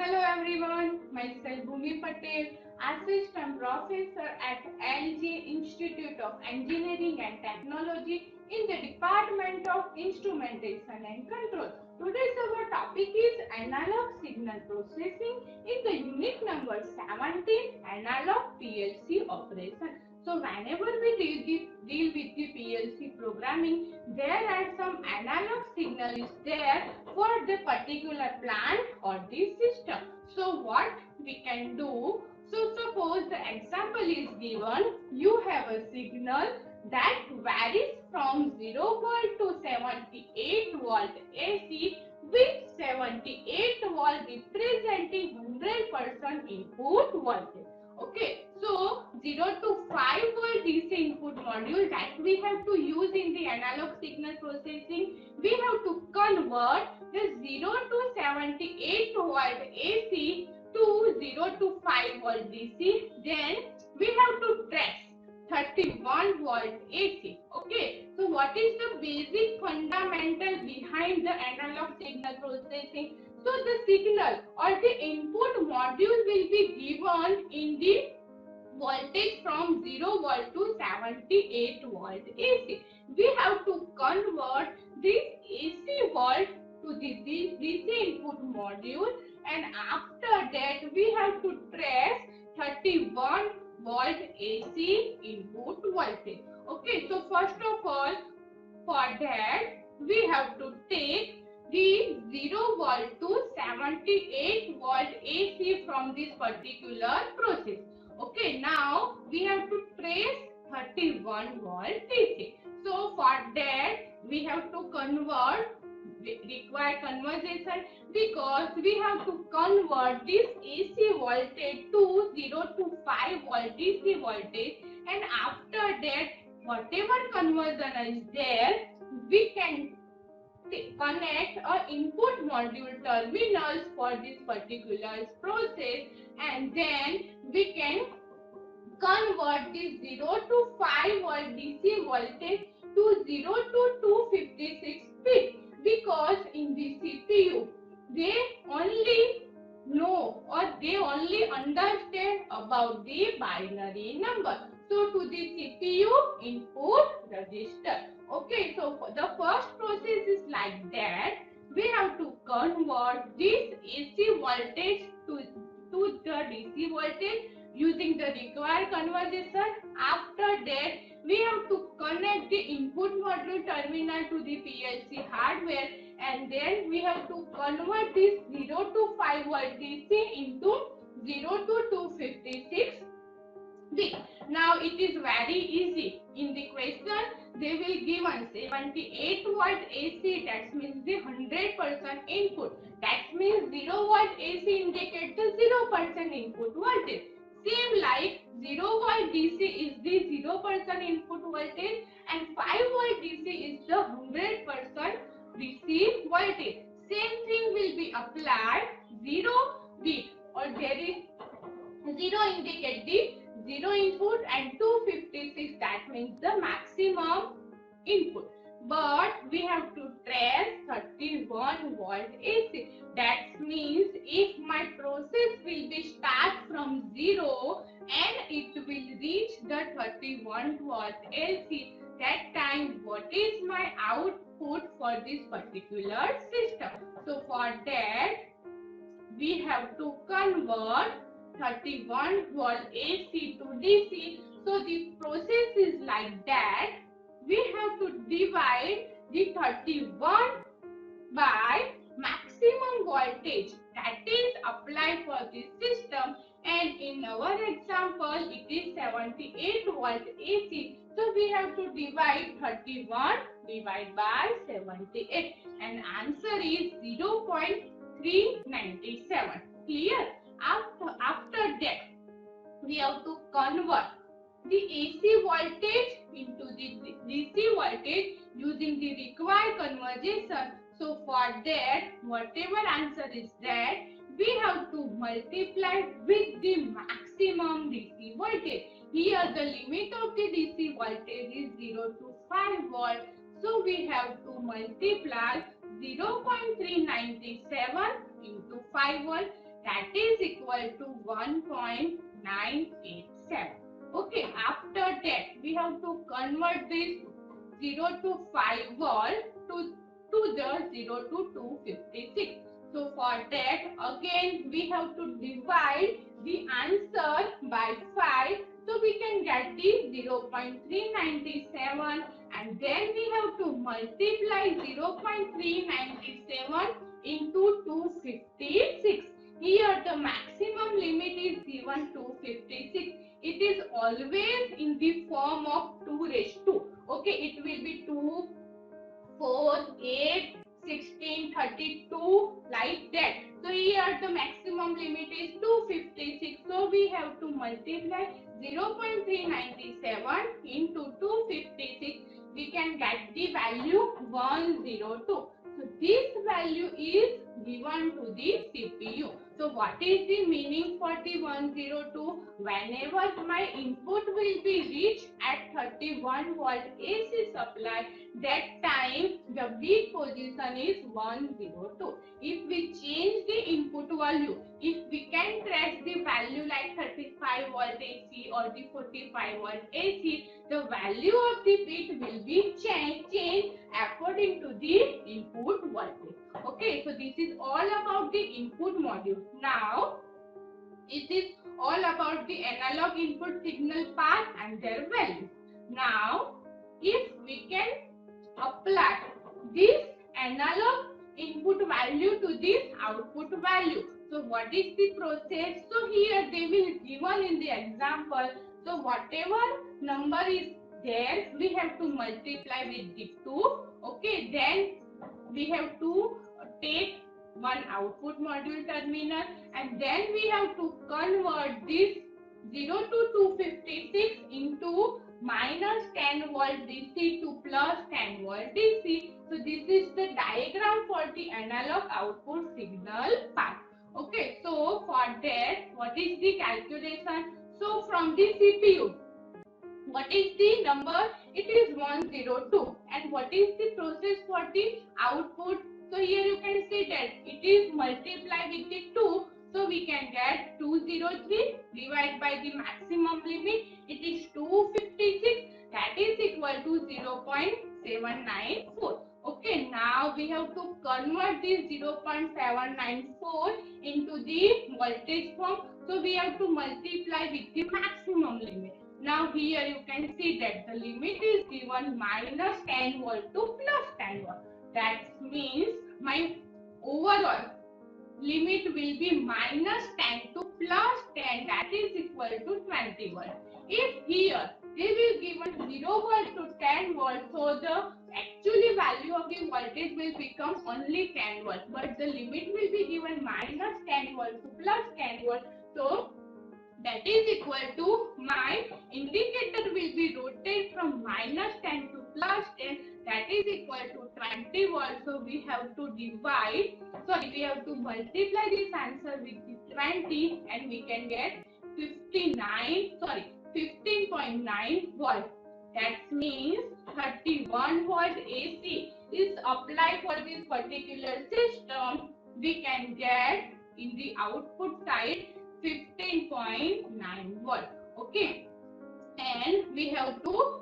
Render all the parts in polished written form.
Hello everyone, myself Bhumi Patel, Assistant Professor at LG Institute of Engineering and Technology in the Department of Instrumentation and Control. Today's our topic is Analog Signal Processing in the unit number 17, Analog PLC Operation. So whenever we deal with the PLC programming, there are some analog signal is there for the particular plant or the system. So what we can do? So suppose the example is given, you have a signal that varies from 0 volt to 78 volt AC with 78 volt representing 100% input voltage. Okay, so 0 to 5 volt DC input module that we have to use in the analog signal processing. We have to convert the 0 to 78 volt AC to 0 to 5 volt DC. Then we have to trace 31 volt AC. Okay, so what is the basic fundamental behind the analog signal processing? So the signal or the input module will be given in the voltage from 0 volt to 78 volt AC. We have to convert this AC volt to the DC input module, and after that we have to trace 31 volt AC input voltage. Okay, so first of all, for that we have to take the 0 volt to 78 volt AC from this particular process. Okay, now we have to trace 31 volt DC. So for that we have to require conversion, because we have to convert this AC voltage to 0 to 5 volt DC voltage, and after that whatever conversion is there, we can connect a input module terminals for this particular process, and then we can convert this 0 to 5 volt DC voltage to 0 to 256 bit, because in the CPU they only know or they only understand about the binary number. So to the CPU input register. Okay, so the first process is like that. We have to convert this AC voltage to the DC voltage using the required conversion. After that, we have to connect the input module terminal to the PLC hardware, and then we have to convert this 0 to 5 volt DC into 0 to 256 bit. Now it is very easy. In the question, they will given 78 volt AC, that means the 100% input. That means 0 volt AC indicates the 0% input voltage. Same like 0 volt DC is the 0% input voltage, and 5 volt DC is the 100% DC voltage. Same thing will be applied 0 bit, or there is 0 indicate the 0 input and 256, that means the maximum input. But we have to trace 31 volt AC. That means if my process will be start from 0 and it will reach the 31 volt AC, that time what is my output for this particular system? So for that we have to convert 31 volt AC to DC. So the process is like that. We have to divide the 31 by maximum voltage that is applied for this system, and in our example it is 78 volt AC. So we have to divide 31 divided by 78, and answer is 0.397. Clear? After that we have to convert the AC voltage into the DC voltage using the required conversion. So for that, whatever answer is that, we have to multiply with the maximum DC voltage. Here the limit of the DC voltage is 0 to 5 volt. So we have to multiply 0.397 into 5 volt, that is equal to 1.987. Okay, after that we have to convert this 0 to 5 volt to the 0 to 256. So for that again we have to divide the answer by 5. So we can get the 0.397 and then we have to multiply 0.397 into 256. Here the maximum limit is given 256. It is always in the form of 2 raised to. Okay, it will be 2, 4, 8, 16, 32 like that. So here the maximum limit is 256. So we have to multiply 0.397 into 256. We can get the value 102. So this value is given to the CPU. So what is the meaning for the 102? Whenever my input will be reached at 31 volt AC supply, that time the bit position is 102. If we change the input value, if we can trace the value like 35 volt AC or the 45 volt AC, the value of the bit will be changed according to the input voltage. Okay, so this is all about the input module. Now it is all about the analog input signal path and their value. Now if we can apply this analog input value to this output value, so what is the process? So here they will given in the example. So whatever number is there, we have to multiply with the 2. Okay, then we have to take one output module terminal and then we have to convert this 0 to 256 into minus 10 volt DC to plus 10 volt DC. So this is the diagram for the analog output signal path. Okay, so for that, what is the calculation? So from the CPU, what is the number? It is 102. And what is the process for the output? So here you can see that it is multiplied with the 2. So we can get 203 divided by the maximum limit. It is 256. That is equal to 0.794. Okay, now we have to convert this 0.794 into the voltage form. So we have to multiply with the maximum limit. Now here you can see that the limit is given minus 10 volt to plus 10 volt. That means my overall limit will be minus 10 to plus 10, that is equal to 20 volt. If here they will given 0 volt to 10 volt, so the actually value of the voltage will become only 10 volt, but the limit will be given minus 10 volt to plus 10 volt. So that is equal to my indicator will be rotated from minus 10 to plus 10, that is equal to 20 volt. So we have to multiply this answer with the 20 and we can get 15.9 volt. That means 31 volt AC is applied for this particular system. We can get in the output side 15.9 volt. Okay, and we have to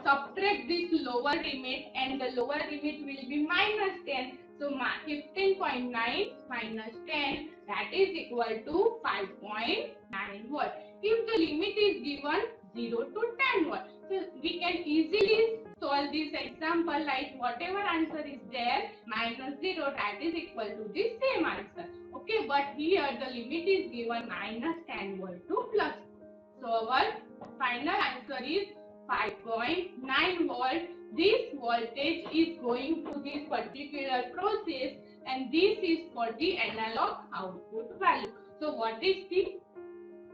subtract this lower limit and the lower limit will be minus 10. So 15.9 minus 10, that is equal to 5.9 volt. If the limit is given 0 to 10 volt, so we can easily solve this example like whatever answer is there minus 0, that is equal to the same answer. Okay, but here the limit is given minus 10 volt to plus. So our final answer is 5.9 volt. This voltage is going to this particular process and this is for the analog output value. So what is the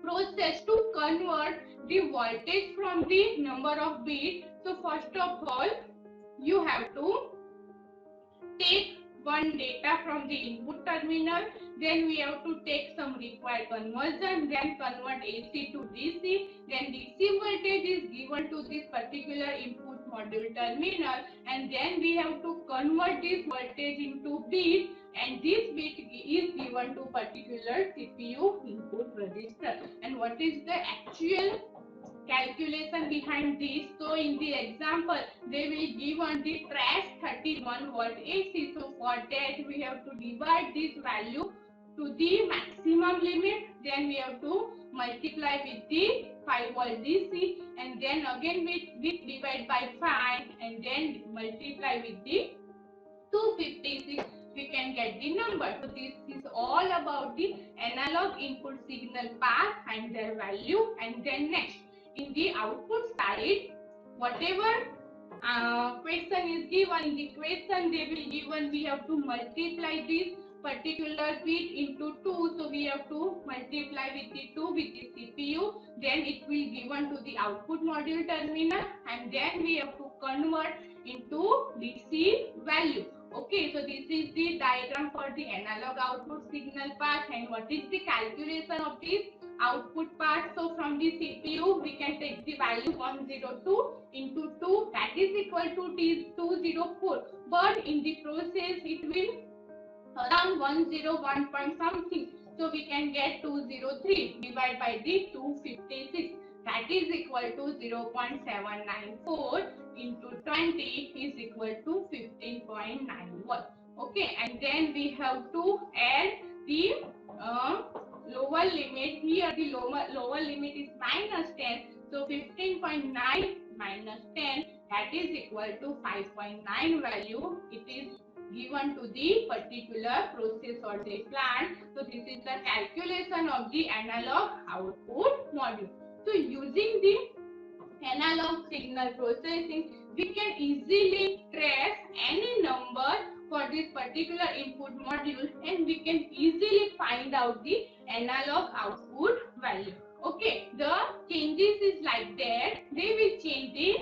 process to convert the voltage from the number of bits? So first of all, you have to take one data from the input terminal, then we have to take some required conversion, then convert AC to DC, then DC voltage is given to this particular input module terminal, and then we have to convert this voltage into bit, and this bit is given to particular CPU input register. And what is the actual calculation behind this? So in the example they will give on the trace 31 volt AC. So for that we have to divide this value to the maximum limit, then we have to multiply with the 5 volt DC, and then again we divide by 5 and then multiply with the 256, we can get the number. So this is all about the analog input signal path and their value. And then next, in the output side, whatever question is given, in the question they will given, we have to multiply this particular bit into 2. So we have to multiply with the 2 with the CPU, then it will given to the output module terminal, and then we have to convert into DC value. Okay, so this is the diagram for the analog output signal path. And what is the calculation of this output part? So from the CPU we can take the value 102 into 2, that is equal to 204, but in the process it will around 101 point something, so we can get 203 divided by the 256, that is equal to 0.794 into 20 is equal to 15.91. Okay, and then we have to add the lower limit. Here the lower limit is minus 10, so 15.9 minus 10, that is equal to 5.9 value. It is given to the particular process or the plant. So this is the calculation of the analog output module. So using the analog signal processing, we can easily trace any number for this particular input module, and we can easily find out the analog output value. Okay, the changes is like that. They will change the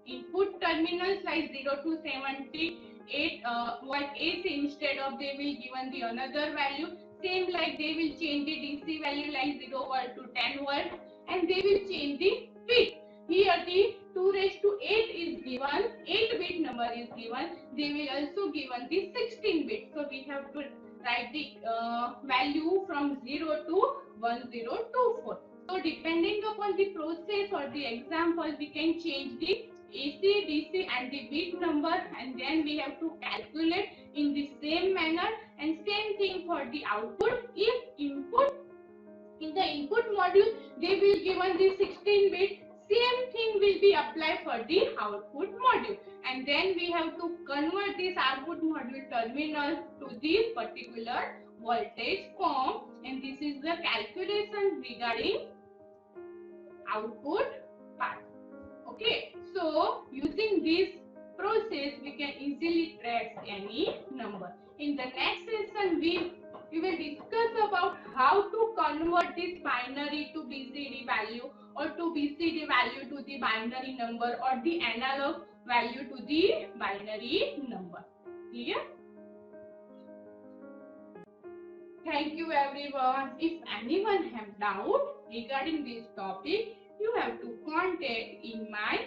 input terminals like 0 to 78 volt AC, instead of they will given the another value. Same like they will change the DC value like 0 volt to 10 volt, and they will change the bit. Here the 2 raised to 8 is given, 8 bit number is given. They will also given the 16 bit. So we have to write the value from 0 to 1024. So depending upon the process or the example, we can change the AC, DC and the bit number, and then we have to calculate in the same manner. And same thing for the output. If input in the input module they will given the 16 bit, same thing will be applied for the output module, and then we have to convert this output module terminal to this particular voltage form, and this is the calculation regarding output part. Okay, so using this process we can easily trace any number. In the next session we will discuss about how to convert this binary to BCD value, or to BCD value to the binary number, or the analog value to the binary number. Clear? Thank you everyone. If anyone have doubt regarding this topic, you have to contact in my